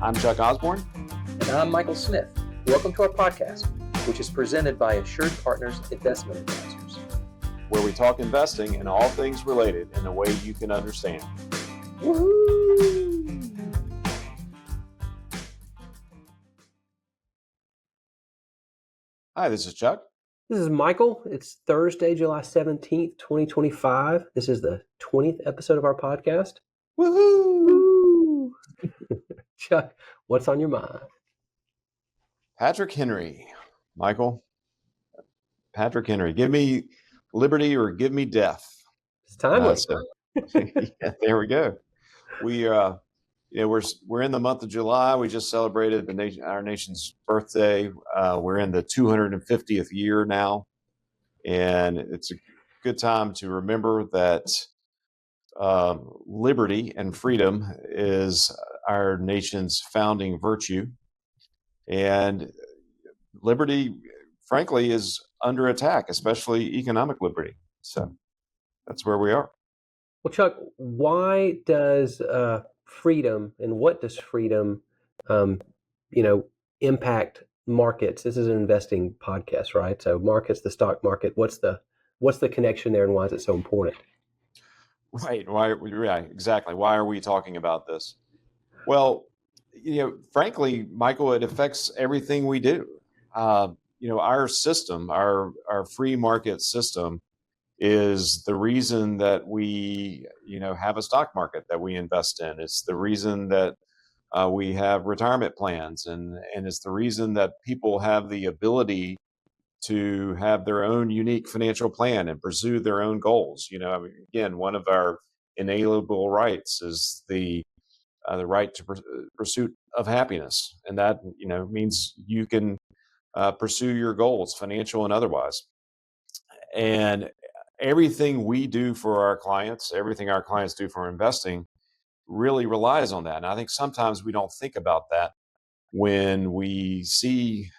I'm Chuck Osborne. And I'm Michael Smith. Welcome to our podcast, which is presented by Assured Partners Investment Advisors, where we talk investing and all things related in a way you can understand. Woohoo! Hi, this is Chuck. This is Michael. It's Thursday, July 17th, 2025. This is the 20th episode of our podcast. Woohoo! Chuck, what's on your mind? Patrick Henry. Michael. Patrick Henry. Give me liberty or give me death. It's timely. Yeah, there we go. We're in the month of July. We just celebrated our nation's birthday. We're in the 250th year now, and it's a good time to remember that liberty and freedom is our nation's founding virtue, and liberty, frankly, is under attack, especially economic liberty. So that's where we are. Well, Chuck, why does freedom and what does freedom, impact markets? This is an investing podcast, right? So markets, the stock market. What's the connection there, and why is it so important? Right. Exactly. Why are we talking about this? Well, frankly, Michael, it affects everything we do. Our system, our free market system, is the reason that we, have a stock market that we invest in. It's the reason that we have retirement plans, and it's the reason that people have the ability to have their own unique financial plan and pursue their own goals. Again, one of our inalienable rights is the right to pursuit of happiness, and that means you can pursue your goals, financial and otherwise. And everything we do for our clients, everything our clients do for investing, really relies on that. And I think sometimes we don't think about that when we see,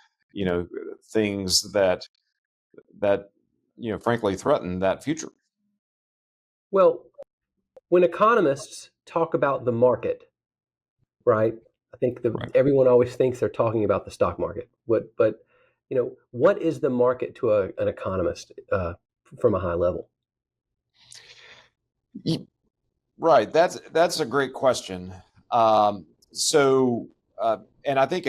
things that frankly threaten that future. Well, when economists talk about the market, right? I think everyone always thinks they're talking about the stock market. But what is the market to an economist from a high level? Right. That's a great question. And I think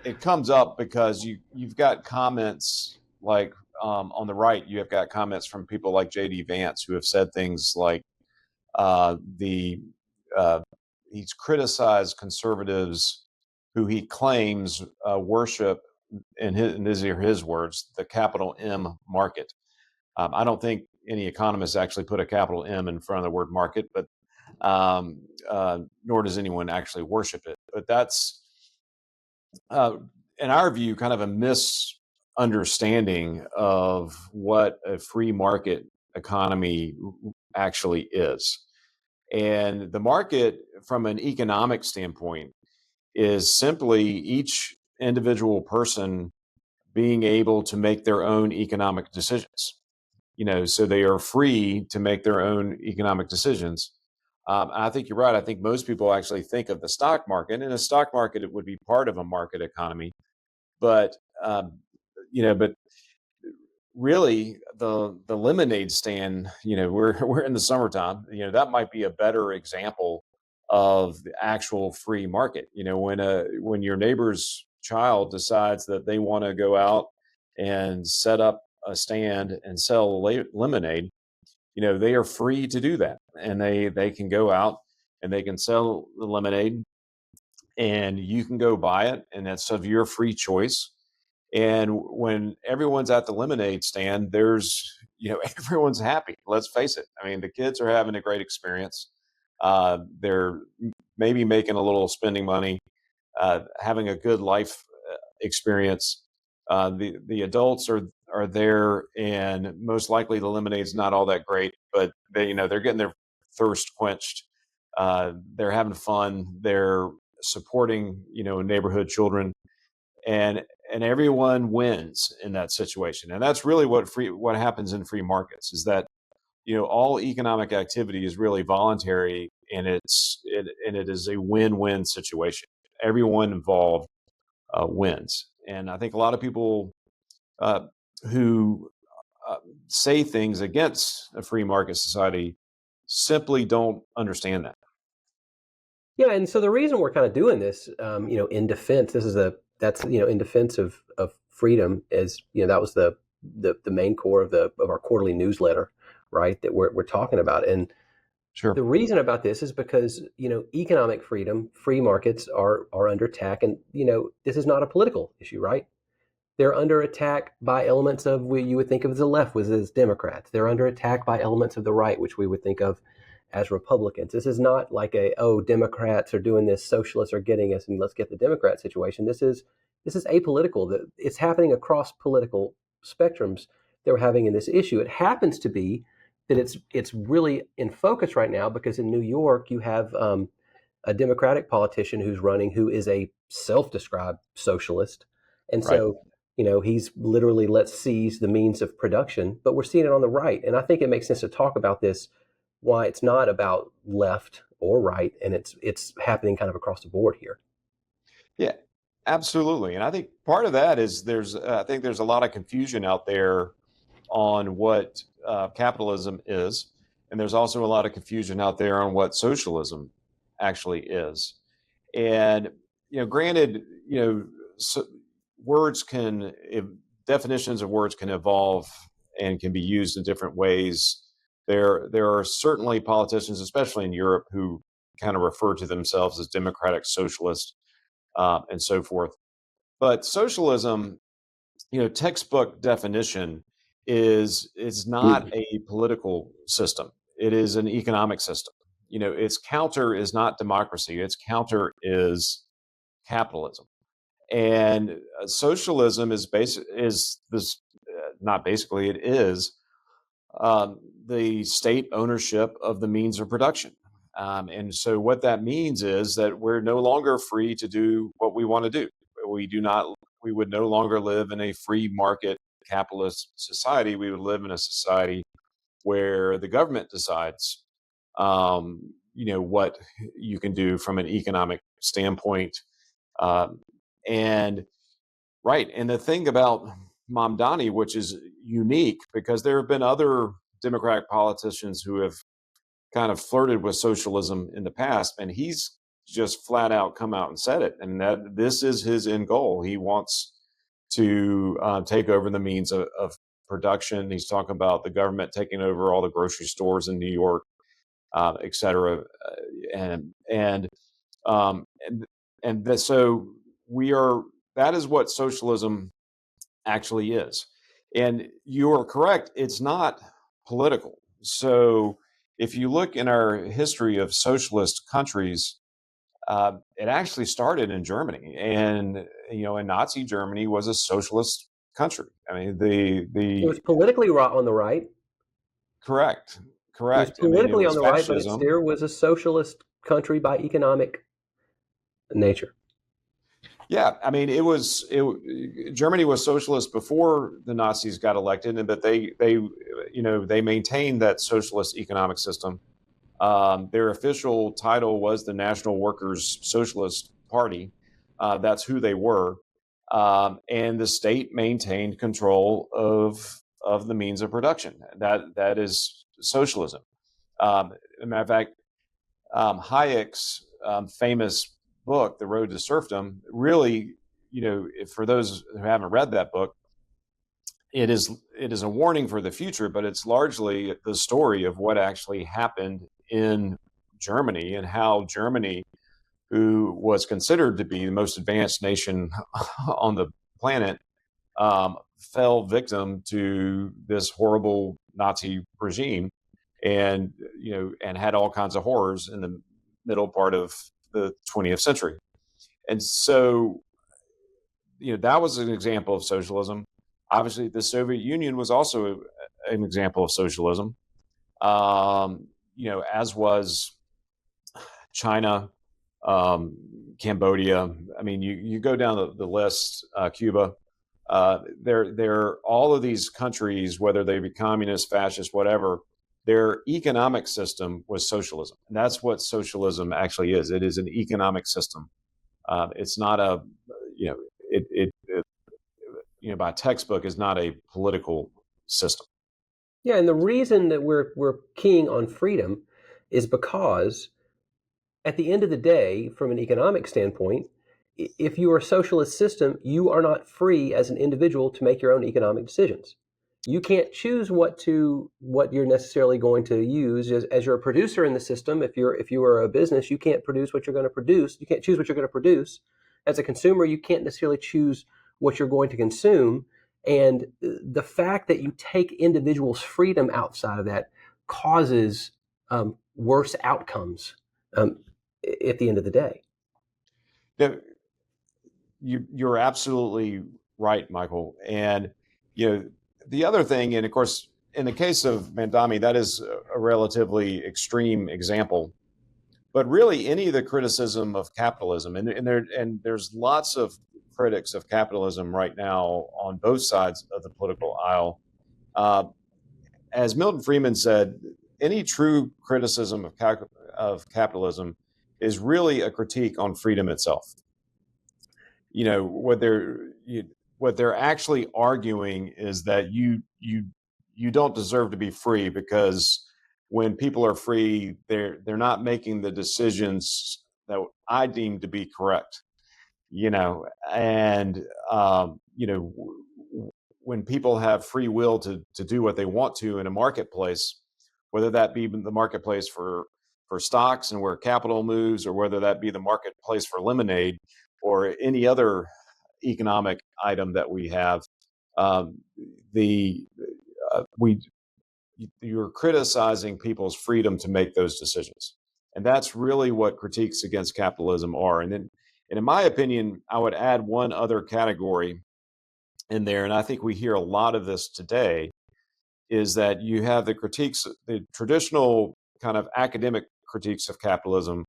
it comes up because you've got comments like on the right. You have got comments from people like J.D. Vance, who have said things like he's criticized conservatives who he claims worship, and these are his words, the capital M market. I don't think any economists actually put a capital M in front of the word market, but nor does anyone actually worship it. But that's, in our view, kind of a misunderstanding of what a free market economy actually is. And the market, from an economic standpoint, is simply each individual person being able to make their own economic decisions. So they are free to make their own economic decisions. I think you're right. I think most people actually think of the stock market, and a stock market, it would be part of a market economy. But, but really the lemonade stand, we're in the summertime, that might be a better example of the actual free market. When your neighbor's child decides that they want to go out and set up a stand and sell lemonade, they are free to do that, and they can go out and they can sell the lemonade, and you can go buy it, and that's of your free choice. And when everyone's at the lemonade stand, there's everyone's happy. Let's face it. I mean, the kids are having a great experience. They're maybe making a little spending money, having a good life experience. The adults are there, and most likely the lemonade's not all that great, but they're getting their thirst quenched. They're having fun. They're supporting neighborhood children, and everyone wins in that situation. And that's really what happens in free markets, is that all economic activity is really voluntary, and it is a win-win situation. Everyone involved wins, and I think a lot of people uh, who say things against a free market society simply don't understand that. Yeah, and so the reason we're kind of doing this, in defense, that's in defense of freedom, is that was the main core of our quarterly newsletter, right? That we're talking about, and Sure. the reason about this is because economic freedom, free markets are under attack, and this is not a political issue, right? They're under attack by elements of what you would think of as the left, which is Democrats. They're under attack by elements of the right, which we would think of as Republicans. This is not like Democrats are doing this, socialists are getting us, and let's get the Democrat situation. This is apolitical. It's happening across political spectrums that we're having in this issue. It happens to be that it's really in focus right now because in New York you have a Democratic politician who's running who is a self-described socialist, and Right. so he's literally let's seize the means of production. But we're seeing it on the right, and I think it makes sense to talk about this, why it's not about left or right, and it's happening kind of across the board here. Yeah, absolutely. And I think part of that is I think there's a lot of confusion out there on what capitalism is, and there's also a lot of confusion out there on what socialism actually is. And granted, so words can definitions of words can evolve and can be used in different ways. There are certainly politicians, especially in Europe, who kind of refer to themselves as democratic socialists and so forth. But socialism, textbook definition is not Mm. a political system. It is an economic system. Its counter is not democracy. Its counter is capitalism. And socialism is this not basically it is the state ownership of the means of production. And so what that means is that we're no longer free to do what we want to do. We do not. We would no longer live in a free market capitalist society. We would live in a society where the government decides, what you can do from an economic standpoint. And right. And the thing about Mamdani, which is unique because there have been other Democratic politicians who have kind of flirted with socialism in the past, and he's just flat out come out and said it, and that this is his end goal. He wants to take over the means of production. He's talking about the government taking over all the grocery stores in New York, et cetera, and um, and so we are. That is what socialism actually is. And you are correct, it's not political. So if you look in our history of socialist countries, it actually started in Germany, and in Nazi Germany was a socialist country. I mean, It was the politically right on the right. correct, It was correct. I mean, it politically on was the right, but it fascism. still was a socialist country by economic nature. Yeah, I mean, Germany was socialist before the Nazis got elected, and but they maintained that socialist economic system. Their official title was the National Workers Socialist Party. That's who they were, and the state maintained control of the means of production. That is socialism. As a matter of fact, Hayek's famous book, The Road to Serfdom, really, for those who haven't read that book, it is a warning for the future, but it's largely the story of what actually happened in Germany and how Germany, who was considered to be the most advanced nation on the planet, fell victim to this horrible Nazi regime, and and had all kinds of horrors in the middle part of the 20th century. And so, that was an example of socialism. Obviously, the Soviet Union was also an example of socialism, as was China, um, Cambodia. I mean, you go down the list, Cuba. All of these countries, whether they be communist, fascist, whatever, Their economic system was socialism. And that's what socialism actually is. It is an economic system. It's not a, you know, it by textbook is not a political system. Yeah, and the reason that we're keying on freedom is because at the end of the day, from an economic standpoint, if you are a socialist system, you are not free as an individual to make your own economic decisions. You can't choose what you're necessarily going to use as you're a producer in the system. If you are a business, you can't produce what you're going to produce. You can't choose what you're going to produce. As a consumer, you can't necessarily choose what you're going to consume. And the fact that you take individuals' freedom outside of that causes worse outcomes. At the end of the day. Now, you're absolutely right, Michael. And the other thing, and of course, in the case of Mandami, that is a relatively extreme example. But really, any of the criticism of capitalism, and there's lots of critics of capitalism right now on both sides of the political aisle. As Milton Friedman said, any true criticism of capitalism is really a critique on freedom itself. What they're actually arguing is that you don't deserve to be free, because when people are free, they're not making the decisions that I deem to be correct. And when people have free will to do what they want to in a marketplace, whether that be the marketplace for stocks and where capital moves, or whether that be the marketplace for lemonade or any other economic item that we have, the we you're criticizing people's freedom to make those decisions, and that's really what critiques against capitalism are. And in my opinion, I would add one other category in there, and I think we hear a lot of this today, is that you have the traditional kind of academic critiques of capitalism,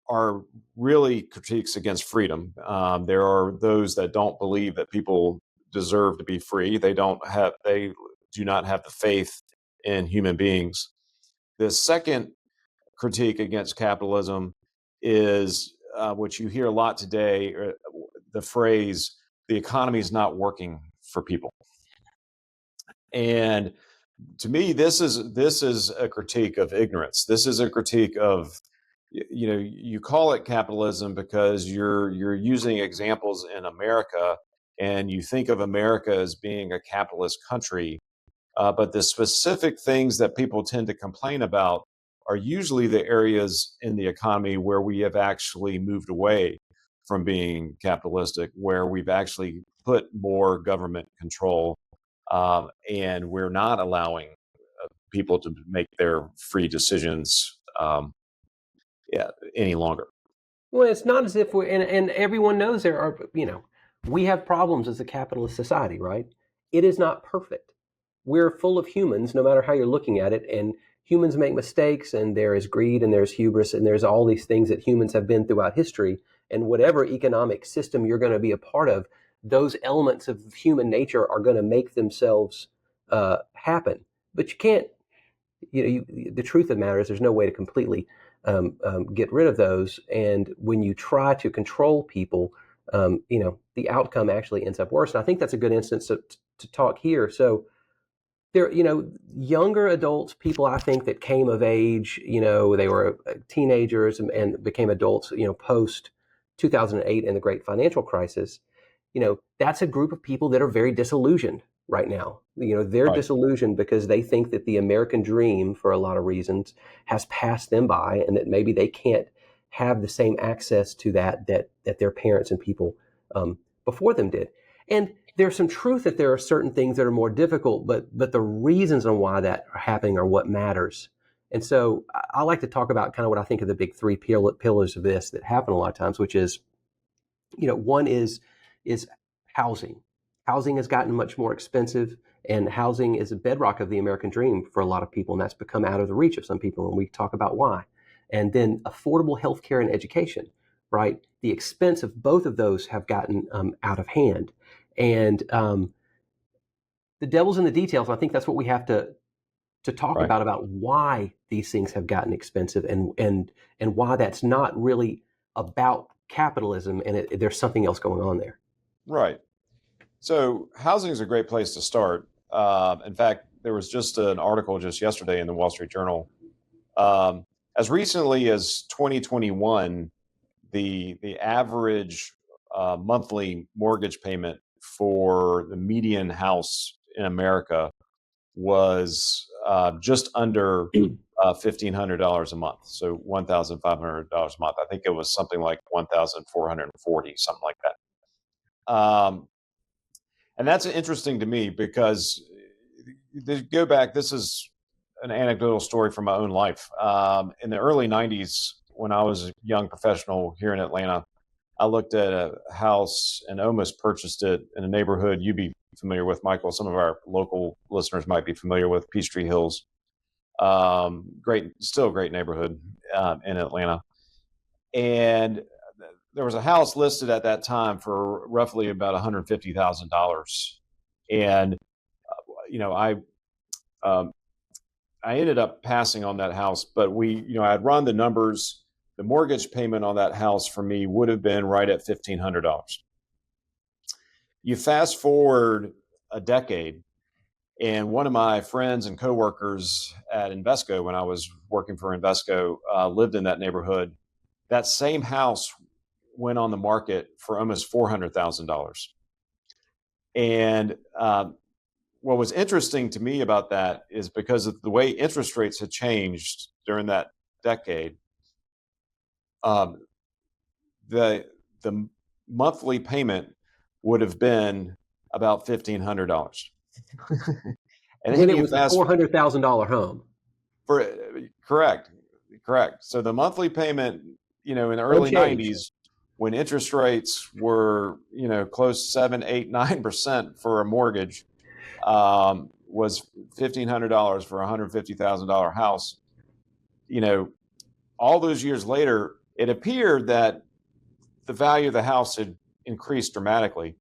are really critiques against freedom. There are those that don't believe that people deserve to be free. They do not have the faith in human beings. The second critique against capitalism is, which you hear a lot today, the phrase, the economy is not working for people. And to me, this is a critique of ignorance. This is a critique of, you call it capitalism because you're using examples in America, and you think of America as being a capitalist country. But the specific things that people tend to complain about are usually the areas in the economy where we have actually moved away from being capitalistic, where we've actually put more government control, and we're not allowing people to make their free decisions, any longer. Well, it's not as if and everyone knows there are, we have problems as a capitalist society, right? It is not perfect. We're full of humans, no matter how you're looking at it, and humans make mistakes, and there is greed, and there's hubris, and there's all these things that humans have been throughout history. And whatever economic system you're going to be a part of, those elements of human nature are going to make themselves happen. But you can't, the truth of the matter is there's no way to completely get rid of those. And when you try to control people, the outcome actually ends up worse. And I think that's a good instance to talk here. So there, younger adults, people I think that came of age, they were teenagers and became adults, post 2008 and the great financial crisis, that's a group of people that are very disillusioned right now. They're Right. disillusioned because they think that the American dream, for a lot of reasons, has passed them by, and that maybe they can't have the same access to that their parents and people before them did. And there's some truth that there are certain things that are more difficult, but the reasons on why that are happening are what matters. And so I like to talk about kind of what I think of the big three pillars of this that happen a lot of times, which is, one is housing. Housing has gotten much more expensive, and housing is a bedrock of the American dream for a lot of people, and that's become out of the reach of some people, and we talk about why. And then affordable healthcare and education, right? The expense of both of those have gotten out of hand. And the devil's in the details. And I think that's what we have to to talk Right. about why these things have gotten expensive and why that's not really about capitalism and there's something else going on there. Right. So housing is a great place to start. In fact, there was just an article just yesterday in the Wall Street Journal. Um, as recently as 2021, the average monthly mortgage payment for the median house in America was just under $1,500 a month, so $1,500 a month. I think it was something like 1,440, something like that. And that's interesting to me because go back. This is an anecdotal story from my own life. In the early '90s, when I was a young professional here in Atlanta, I looked at a house and almost purchased it in a neighborhood you'd be familiar with, Michael. Some of our local listeners might be familiar with Peachtree Hills. Great, still a great neighborhood in Atlanta. And there was a house listed at that time for roughly about $150,000. And, you know, um, I ended up passing on that house, but I'd run the numbers. The mortgage payment on that house for me would have been right at $1,500. You fast forward a decade, and one of my friends and coworkers at Invesco, when I was working for Invesco, lived in that neighborhood. That same house went on the market for almost $400,000. And what was interesting to me about that is because of the way interest rates had changed during that decade, um, the monthly payment would have been about $1,500. And When then it you was a fast $400,000 home. for correct, correct. So the monthly payment, in the early Unchanged. '90s, when interest rates were, close 7, 8, 9% for a mortgage, was $1,500 for a $150,000 house. All those years later, it appeared that the value of the house had increased dramatically.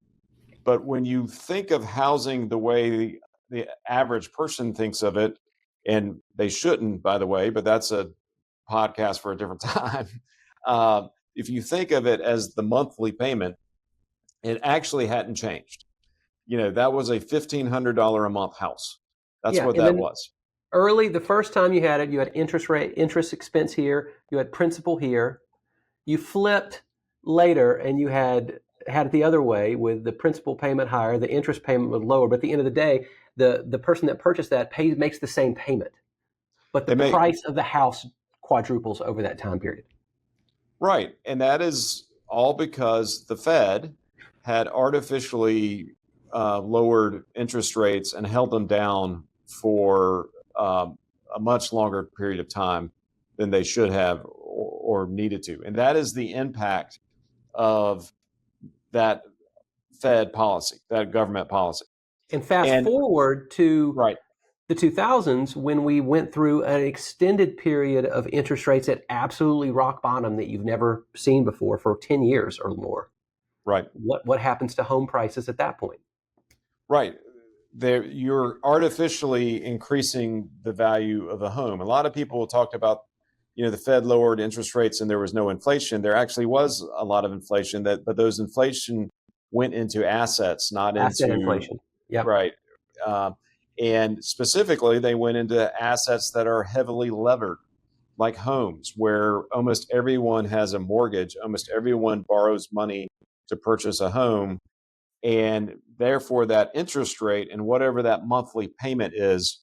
But when you think of housing the way the average person thinks of it, and they shouldn't, by the way, but that's a podcast for a different time. If you think of it as the monthly payment, it actually hadn't changed. That was a $1,500 a month house. That's Yeah, what and that then was. early, the first time you had it, you had interest expense here, you had principal here. You flipped later, and you had it the other way with the principal payment higher, the interest payment was lower. But at the end of the day, the person that purchased that makes the same payment, but the They make price of the house quadruples over that time period. Right. And that is all because the Fed had artificially lowered interest rates and held them down for a much longer period of time than they should have or needed to. And that is the impact of that Fed policy, that government policy. And fast And forward to right, the 2000s, when we went through an extended period of interest rates at absolutely rock bottom that you've never seen before for 10 years or more. right, What happens to home prices at that point? right. You're artificially increasing the value of a home. A lot of people talked about, the Fed lowered interest rates and there was no inflation. There actually was a lot of inflation, but those inflation went into assets, not Asset into inflation. Yep. right. Um, and specifically, they went into assets that are heavily levered, like homes, where almost everyone has a mortgage, almost everyone borrows money to purchase a home, and therefore that interest rate and whatever that monthly payment is,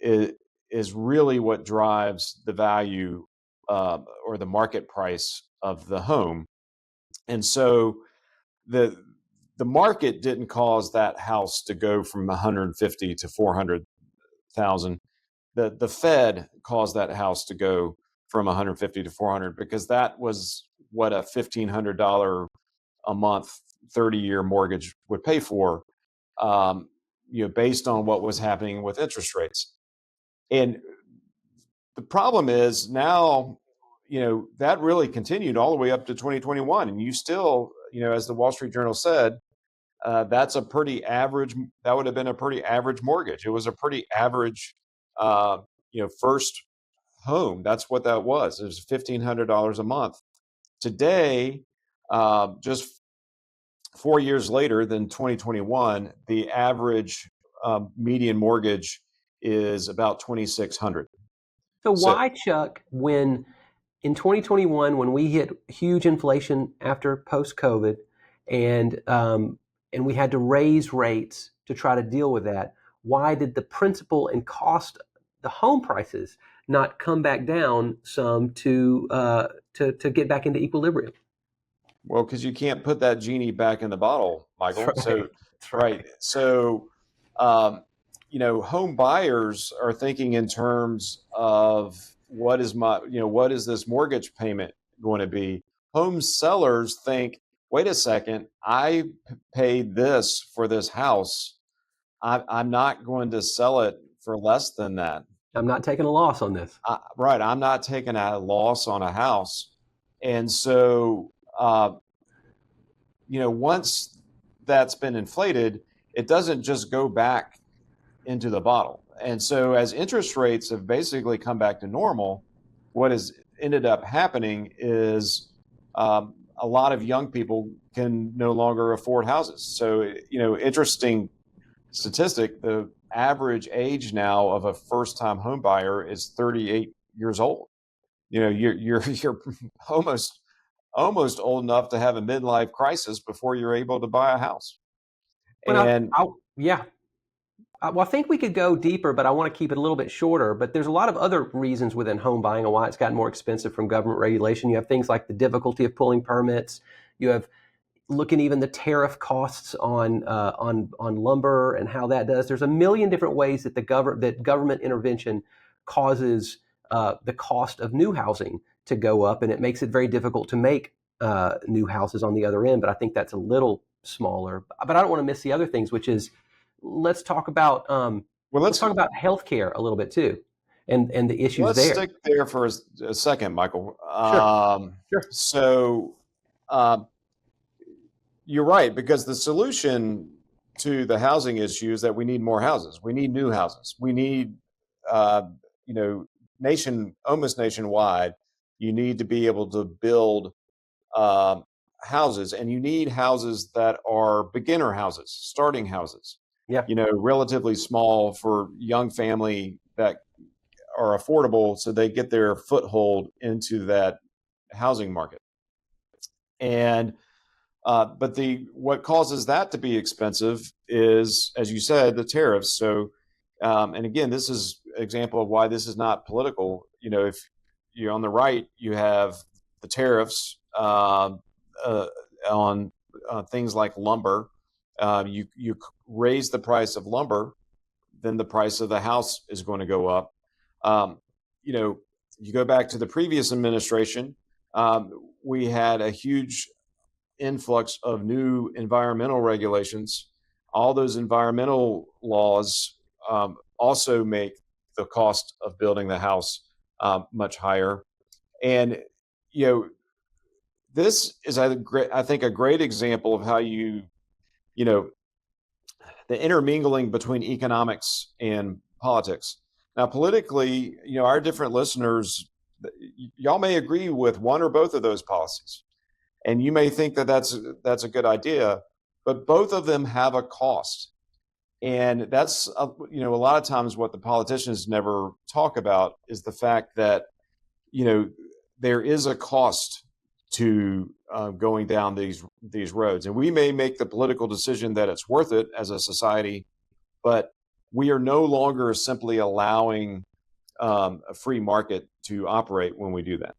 is really what drives the value or the market price of the home. And so the the market didn't cause that house to go from 150 to 400,000. The Fed caused that house to go from 150 to 400 because that was what a $1,500 a month 30-year mortgage would pay for, based on what was happening with interest rates. And the problem is now, that really continued all the way up to 2021. And you still, as the Wall Street Journal said, that's a pretty average, that would have been a pretty average mortgage. It was a pretty average first home. That's what that was. It was $1,500 a month. Today, just 4 years later than 2021, the average median mortgage is about 2,600. So So, why, Chuck, when in 2021, when we hit huge inflation after post-COVID, and we had to raise rates to try to deal with that, why did the principal and cost, the home prices, not come back down some to get back into equilibrium? well, because you can't put that genie back in the bottle, That's Michael. So, right. That's right. right. So, home buyers are thinking in terms of what is this mortgage payment going to be? Home sellers think, wait a second, I paid this for this house. I'm not going to sell it for less than that. I'm not taking a loss on this. Right. I'm not taking a loss on a house. And so, once that's been inflated, it doesn't just go back into the bottle. And so, as interest rates have basically come back to normal, what has ended up happening is a lot of young people can no longer afford houses. So, interesting statistic, the average age now of a first time home buyer is 38 years old. You're almost old enough to have a midlife crisis before you're able to buy a house. But And yeah, well, I think we could go deeper, but I want to keep it a little bit shorter. But there's a lot of other reasons within home buying and why it's gotten more expensive from government regulation. You have things like the difficulty of pulling permits. You have looking even the tariff costs on lumber and how that does. There's a million different ways that government intervention causes the cost of new housing to go up, and it makes it very difficult to make new houses on the other end. But I think that's a little smaller. But I don't want to miss the other things, which is let's talk about well, healthcare a little bit too, and the issues let's there. stick there for a second, Michael. Sure, sure. So um, you're right, because the solution to the housing issue is that we need more houses. We need new houses. We need, uh, you know, almost nationwide, you need to be able to build um, houses, and you need houses that are beginner houses, starting houses, Yeah. relatively small for young family that are affordable, so they get their foothold into that housing market. And but the what causes that to be expensive is, as you said, the tariffs. So, and again, this is an example of why this is not political. If you're on the right, you have the tariffs on things like lumber. You raise the price of lumber, then the price of the house is going to go up. Um, you know, you go back to the previous administration, we had a huge influx of new environmental regulations. All those environmental laws also make the cost of building the house much higher. And you know, this is I think a great example of how you know the intermingling between economics and politics. Now, politically, our different listeners, y'all may agree with one or both of those policies, and you may think that that's a good idea, but both of them have a cost, and that's a lot of times what the politicians never talk about is the fact that you know there is a cost to going down these roads, and we may make the political decision that it's worth it as a society, but we are no longer simply allowing a free market to operate when we do that.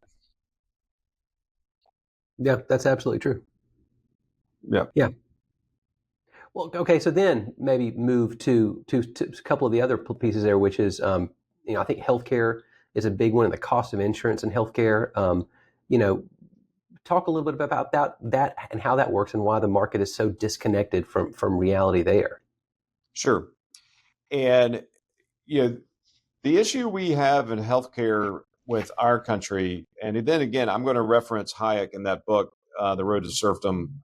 Yeah, that's absolutely true. Yeah. Yeah. Well, okay, so then maybe move to a couple of the other pieces there, which is, I think healthcare is a big one, and the cost of insurance in healthcare. You know, talk a little bit about that and how that works, and why the market is so disconnected from reality there. Sure. And you know, the issue we have in healthcare with our country, and then again, I'm going to reference Hayek in that book, The Road to Serfdom.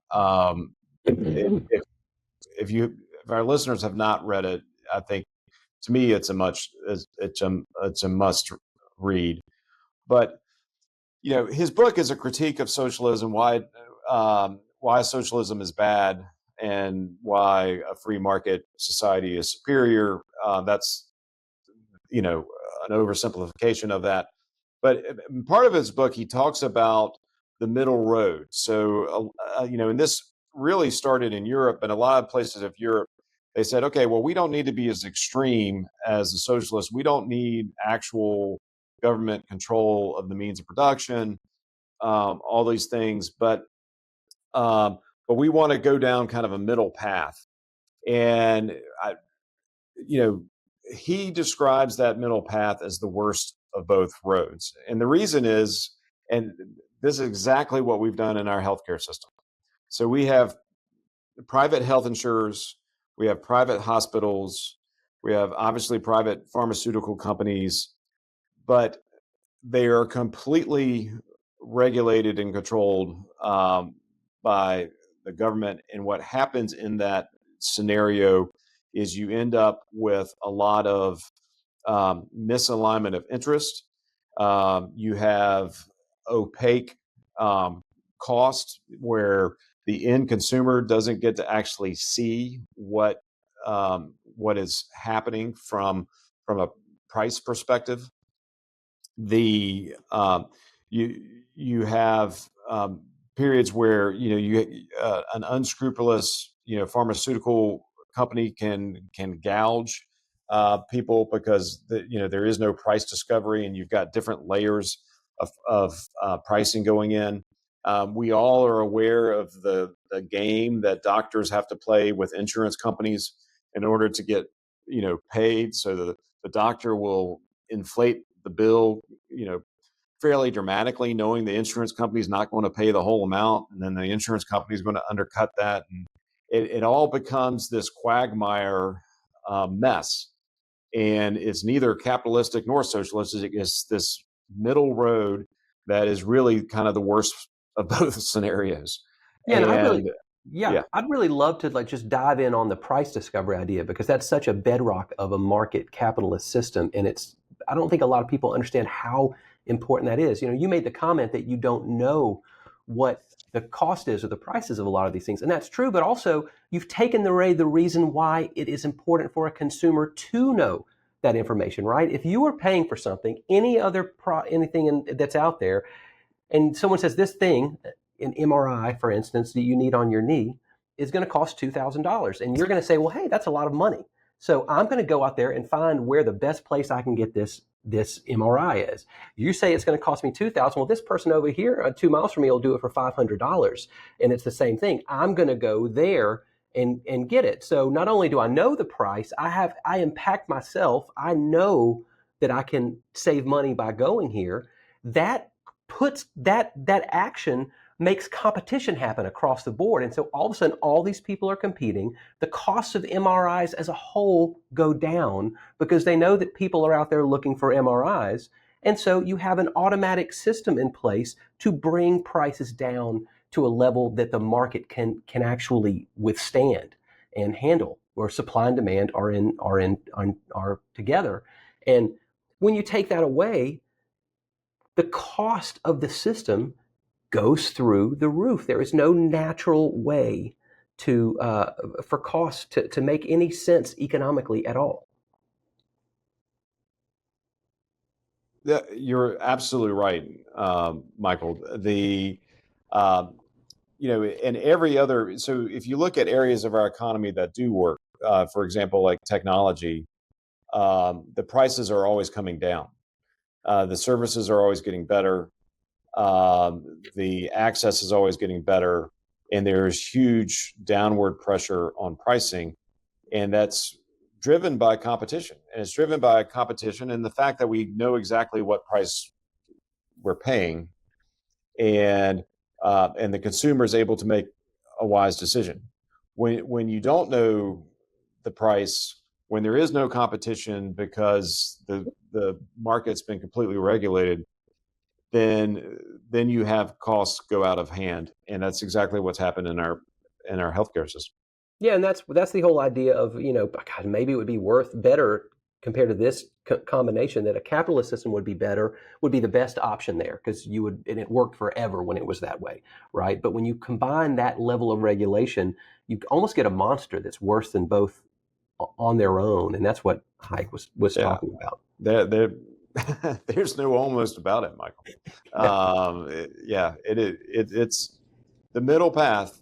If, if our listeners have not read it, I think to me, it's a must read. But his book is a critique of socialism, why socialism is bad, and why a free market society is superior. That's an oversimplification of that. But part of his book, he talks about the middle road. So, and this really started in Europe, and a lot of places of Europe, they said, okay, well, we don't need to be as extreme as the socialists. We don't need actual government control of the means of production, all these things, but we want to go down kind of a middle path. And he describes that middle path as the worst of both roads. And the reason is, and this is exactly what we've done in our healthcare system. So we have private health insurers, we have private hospitals, we have obviously private pharmaceutical companies, but they are completely regulated and controlled by the government. And what happens in that scenario is you end up with a lot of misalignment of interest. You have opaque cost where the end consumer doesn't get to actually see what is happening from a price perspective. The you have periods where an unscrupulous pharmaceutical company can gouge people because there is no price discovery, and you've got different layers of pricing going in. We all are aware of the game that doctors have to play with insurance companies in order to get paid. So the doctor will inflate the bill, fairly dramatically, knowing the insurance company is not going to pay the whole amount, and then the insurance company is going to undercut that, and it all becomes this quagmire mess. And it's neither capitalistic nor socialistic. It's this middle road that is really kind of the worst of both scenarios. Yeah, and And yeah, I'd really love to just dive in on the price discovery idea, because that's such a bedrock of a market capitalist system, and I don't think a lot of people understand how important that is. You made the comment that you don't know what the cost is or the prices of a lot of these things, and that's true. But also, you've taken away the reason why it is important for a consumer to know that information, right? If you are paying for something, anything that's out there, and someone says this thing, an MRI, for instance, that you need on your knee, is going to cost $2,000. And you're going to say, well, hey, that's a lot of money. So I'm going to go out there and find where the best place I can get this MRI is. You say it's going to cost me $2,000. Well, this person over here 2 miles from me will do it for $500. And it's the same thing. I'm going to go there and get it. So not only do I know the price, I impact myself. I know that I can save money by going here. That puts that action makes competition happen across the board. And so all of a sudden, all these people are competing. The costs of MRIs as a whole go down because they know that people are out there looking for MRIs. And so you have an automatic system in place to bring prices down to a level that the market can actually withstand and handle, where supply and demand are together. And when you take that away, the cost of the system goes through the roof. There is no natural way for costs to make any sense economically at all. Yeah, you're absolutely right, Michael. And every other, so if you look at areas of our economy that do work, for example, like technology, the prices are always coming down. The services are always getting better. The access is always getting better. And there's huge downward pressure on pricing. And that's driven by competition. And it's driven by competition and the fact that we know exactly what price we're paying, and the consumer is able to make a wise decision. When you don't know the price, when there is no competition because the market's been completely regulated, then you have costs go out of hand, and that's exactly what's happened in our healthcare system. Yeah, and that's the whole idea of, God, maybe it would be better compared to this combination, that a capitalist system would be better, would be the best option there, because and it worked forever when it was that way, right? But when you combine that level of regulation, you almost get a monster that's worse than both on their own, and that's what Hayek was Yeah, talking about. there's no almost about it, Michael. It's the middle path,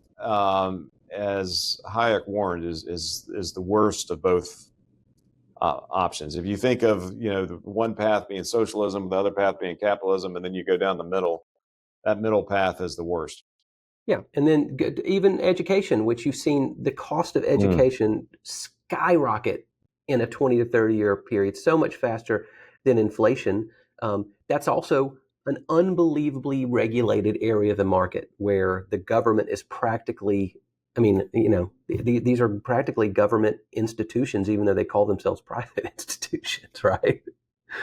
as Hayek warned, is the worst of both options. If you think of the one path being socialism, the other path being capitalism, and then you go down the middle, that middle path is the worst. Yeah, and then even education, which you've seen the cost of Mm. education skyrocket in a 20 to 30 year period, so much faster than inflation. That's also an unbelievably regulated area of the market where the government is practically, I mean, these are practically government institutions, even though they call themselves private institutions, right?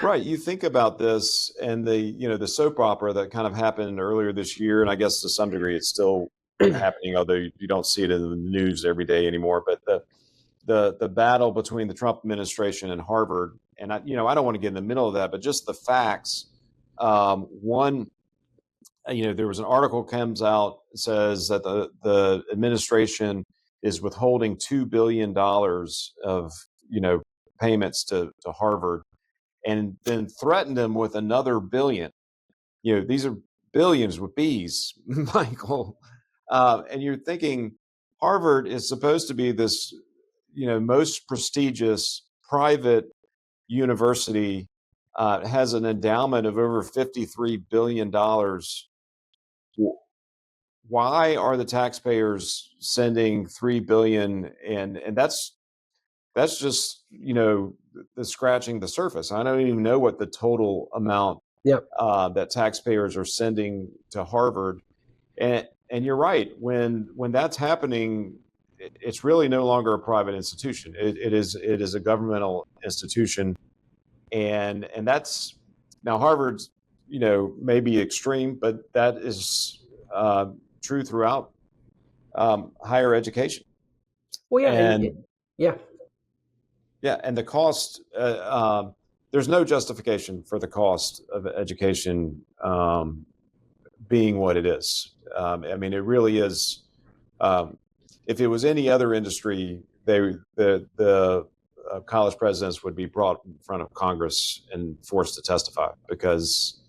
Right. You think about this and the soap opera that kind of happened earlier this year, and I guess to some degree it's still happening, although you don't see it in the news every day anymore. But the battle between the Trump administration and Harvard, and I don't want to get in the middle of that, but just the facts. One, there was an article comes out says that the administration is withholding $2 billion of payments to Harvard, and then threatened them with another billion. These are billions with B's, Michael. And you're thinking Harvard is supposed to be this, most prestigious private university, has an endowment of over $53 billion. Why are the taxpayers sending $3 billion? And that's just the scratching the surface. I don't even know what the total amount Yep. that taxpayers are sending to Harvard. And you're right, when that's happening, it's really no longer a private institution. It is a governmental institution, and that's now Harvard's may be extreme, but that is true throughout higher education. Well, yeah, And yeah. yeah, and the cost, there's no justification for the cost of education being what it is. I mean, it really is. If it was any other industry, the college presidents would be brought in front of Congress and forced to testify, because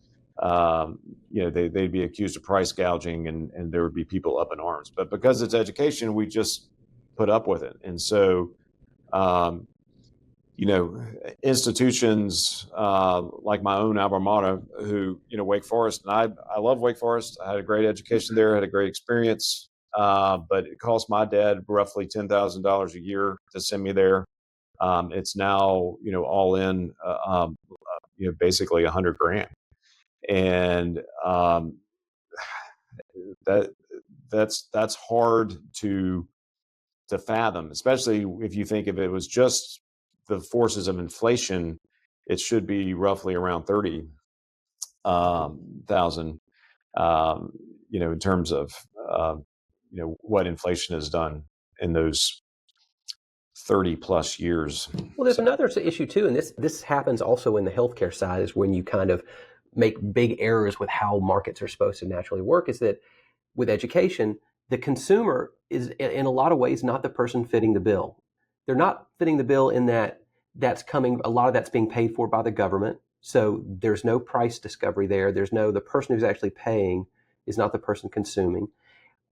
they'd be accused of price gouging, and there would be people up in arms. But because it's education, we just put up with it. And so institutions like my own alma mater, who, Wake Forest, and I love Wake Forest. I had a great education there, had a great experience, but it cost my dad roughly $10,000 a year to send me there. It's now, all in, basically $100,000, and that's hard to fathom, especially if you think if it was just the forces of inflation, it should be roughly around 30,000. In terms of what inflation has done in those 30 plus years. Well, there's So another issue too, and this happens also in the healthcare side, is when you kind of make big errors with how markets are supposed to naturally work. Is that with education, the consumer is in a lot of ways not the person fitting the bill. They're not fitting the bill in that a lot of that's being paid for by the government. So there's no price discovery there. The person who's actually paying is not the person consuming.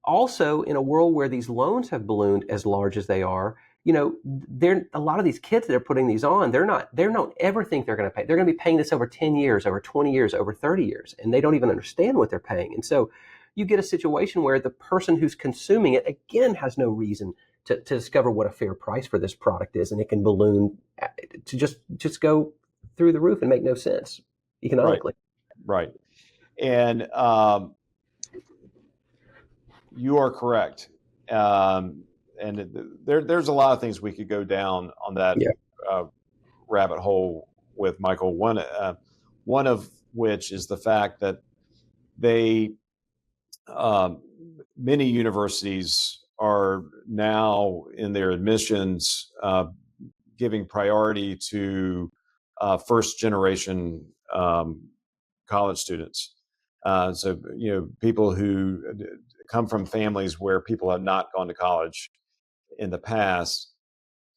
Also, in a world where these loans have ballooned as large as they are, they're a lot of these kids that are putting these on, they don't ever think they're going to pay. They're going to be paying this over 10 years, over 20 years, over 30 years, and they don't even understand what they're paying. And so you get a situation where the person who's consuming it, again, has no reason to discover what a fair price for this product is, and it can balloon to just go through the roof and make no sense economically. Right. And you are correct. And there's a lot of things we could go down on that Yeah. rabbit hole with, Michael. One of which is the fact that many universities are now in their admissions giving priority to first generation college students. So, people who come from families where people have not gone to college in the past.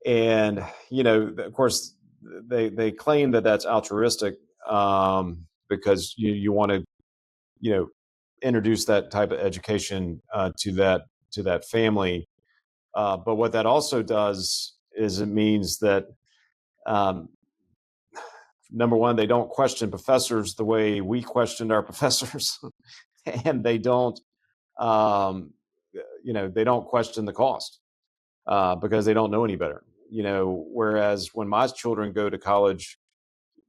And, of course, they claim that that's altruistic, because you want to, you know, introduce that type of education to that family. But what that also does is it means that, um, number one, they don't question professors the way we questioned our professors, and they don't, um, they don't question the cost, because they don't know any better. Whereas when my children go to college,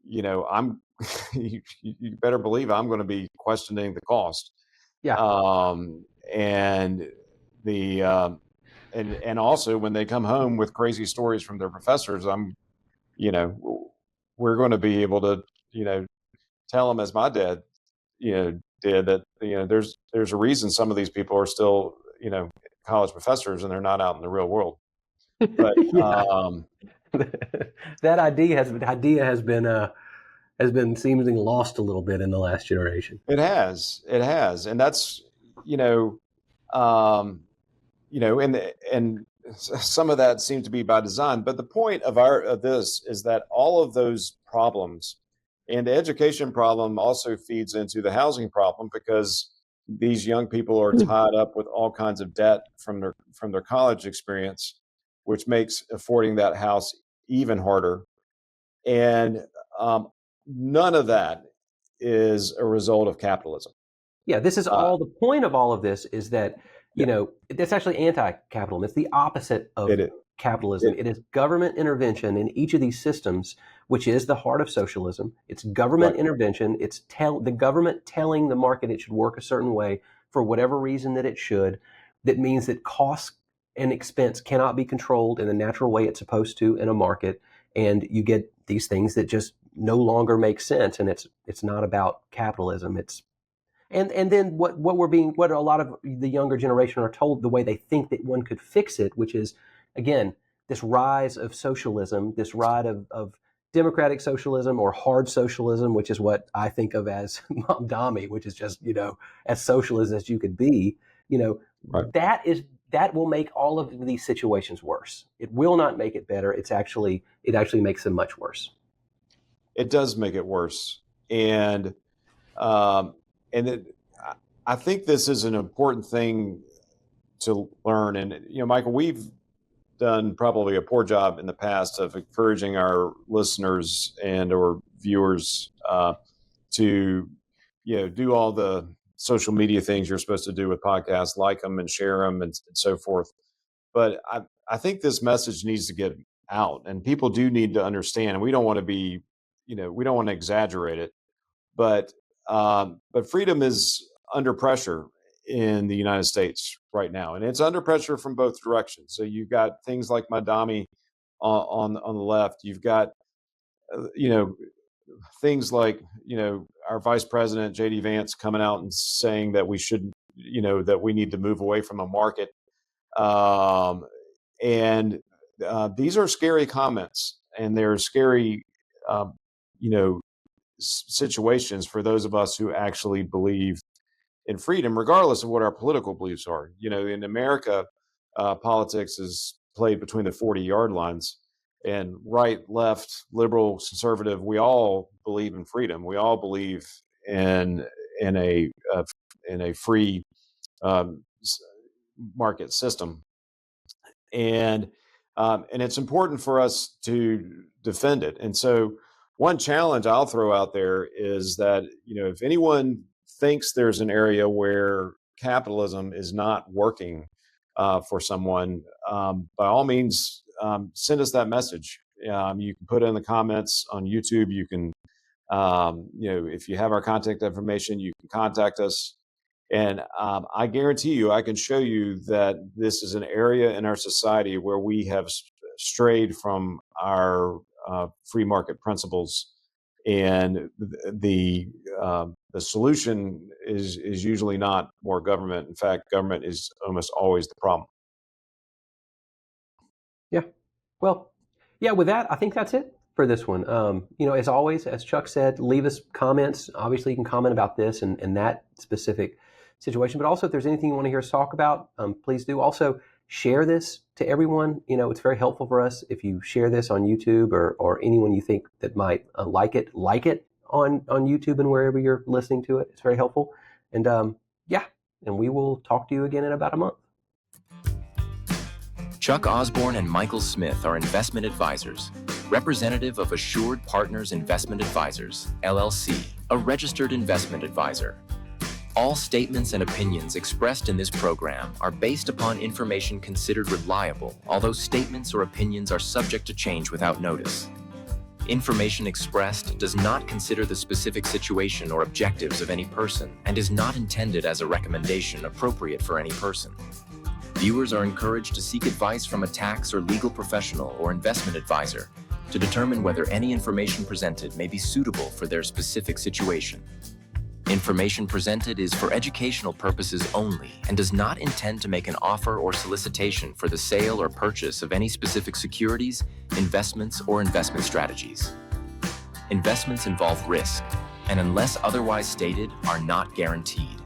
I'm you better believe I'm going to be questioning the cost. Yeah. um, and the and also when they come home with crazy stories from their professors, you know we're going to be able to tell them, as my dad did, that there's a reason some of these people are still college professors and they're not out in the real world. But Yeah. That idea has been seemingly lost a little bit in the last generation. it has, and that's you know um, and some of that seems to be by design. But the point of this is that all of those problems, and the education problem also feeds into the housing problem, because these young people are tied up with all kinds of debt from their college experience, which makes affording that house even harder. And none of that is a result of capitalism. Yeah, this is Uh, all the point of all of this is that, yeah, that's actually anti-capitalism. It's the opposite of it, capitalism. it, It is government intervention in each of these systems, which is the heart of socialism. It's government right. intervention. It's the government telling the market it should work a certain way for whatever reason that it should. That means that cost and expense cannot be controlled in the natural way it's supposed to in a market, and you get these things that just no longer make sense. And it's not about capitalism. And then what a lot of the younger generation are told, the way they think that one could fix it, which is, again, this rise of socialism, this rise of democratic socialism or hard socialism, which is what I think of as Mamdani, which is just, as socialist as you could be. you know Right. that will make all of these situations worse. It will not make it better. It actually makes them much worse. It does make it worse. And um, and I think this is an important thing to learn. And Michael, we've done probably a poor job in the past of encouraging our listeners and or viewers to do all the social media things you're supposed to do with podcasts, like them and share them, and so forth. But I think this message needs to get out, and people do need to understand. And we don't want to be, we don't want to exaggerate it, but freedom is under pressure in the United States right now, and it's under pressure from both directions. So you've got things like Madami on the left. You've got things like our Vice President JD Vance coming out and saying that we should that we need to move away from a market. Um, and these are scary comments, and they're scary, um, you know, situations for those of us who actually believe in freedom, regardless of what our political beliefs are. In America, politics is played between the 40-yard lines, and right, left, liberal, conservative, we all believe in freedom. We all believe in in a uh, in a free um, market system. And it's important for us to defend it. And so, one challenge I'll throw out there is that if anyone thinks there's an area where capitalism is not working for someone, by all means, send us that message. You can put it in the comments on YouTube. You can, if you have our contact information, you can contact us. And I guarantee you, I can show you that this is an area in our society where we have strayed from our free market principles, and the solution is usually not more government. In fact, government is almost always the problem. Yeah. Well, Yeah, with that, I think that's it for this one. As always, as Chuck said, leave us comments. Obviously, you can comment about this and that specific situation, but also if there's anything you want to hear us talk about, please do. Also, share this to everyone. It's very helpful for us if you share this on YouTube or anyone you think that might like it on YouTube and wherever you're listening to it. It's very helpful. And yeah, and we will talk to you again in about a month. Chuck Osborne and Michael Smith are investment advisors, representative of Assured Partners Investment Advisors, LLC, a registered investment advisor. All statements and opinions expressed in this program are based upon information considered reliable, although statements or opinions are subject to change without notice. Information expressed does not consider the specific situation or objectives of any person and is not intended as a recommendation appropriate for any person. Viewers are encouraged to seek advice from a tax or legal professional or investment advisor to determine whether any information presented may be suitable for their specific situation. Information presented is for educational purposes only and does not intend to make an offer or solicitation for the sale or purchase of any specific securities, investments, or investment strategies. Investments involve risk and, unless otherwise stated, are not guaranteed.